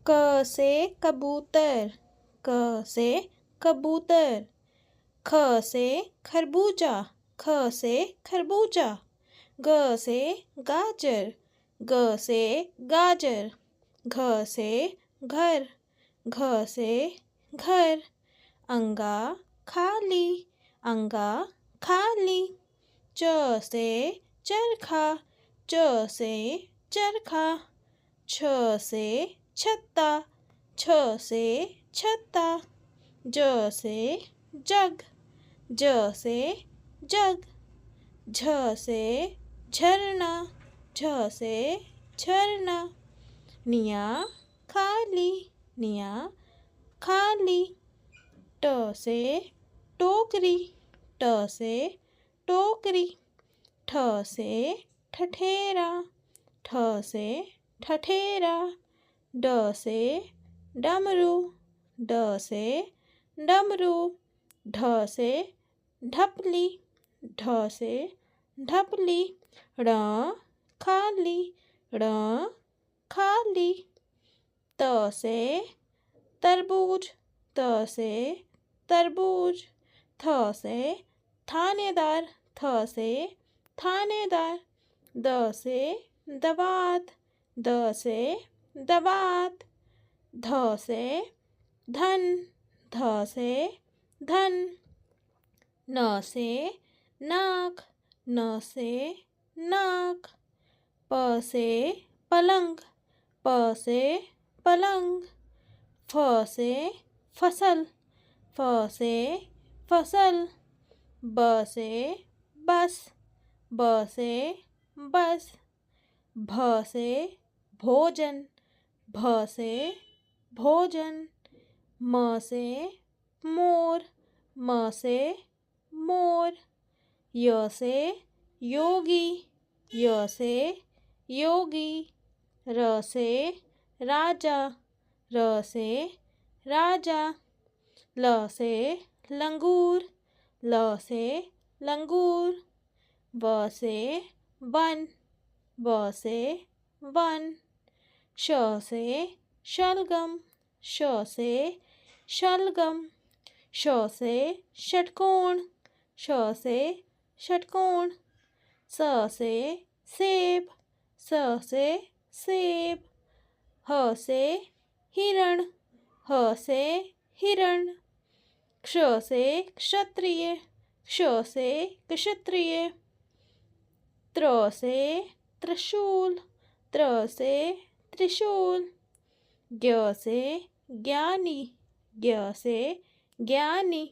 क से कबूतर, क से कबूतर। ख से खरबूजा, ख से खरबूजा। ग से गाजर, ग से गाजर। घ से घर, घ से घर। अंगा खाली, अंगा खाली। च से चरखा, च से चरखा। छ से छत्ता, छ से छत्ता। ज से जग, ज से जग। झ से झरना, झ से झरना। निया खाली, निया खाली। ट से टोकरी, ट से टोकरी। ठ से ठठेरा, ठ से ठठेरा। ड से डमरू, ड से डमरू। ढ से ढपली, ढ से ढपली। ण खाली, ण खाली। त से तरबूज, त से तरबूज। थ से थानेदार, थ से थानेदार। द से दवात, द से दवात। ध से धन, ध से धन। न से नाक, न से नाक। प से पलंग, प से पलंग। फ से फसल, फ से फसल। ब से बस, ब से बस। भ से भोजन, भ से भोजन। म से मोर, म से मोर। य से योगी, य से योगी। र से राजा, र से राजा। ल से लंगूर, ल से लंगूर। व से वन, व से वन। श से शलगम, श से शलगम। श से षटकोण, श से षटकोण। स से सेब, स से सेब। ह से हिरण, ह से हिरण। क्ष से क्षत्रिय, क्ष से क्षत्रिय। त्र से त्रिशूल, त्र से त्रिशूल। ज्ञ से ज्ञानी, ज्ञ से ज्ञानी।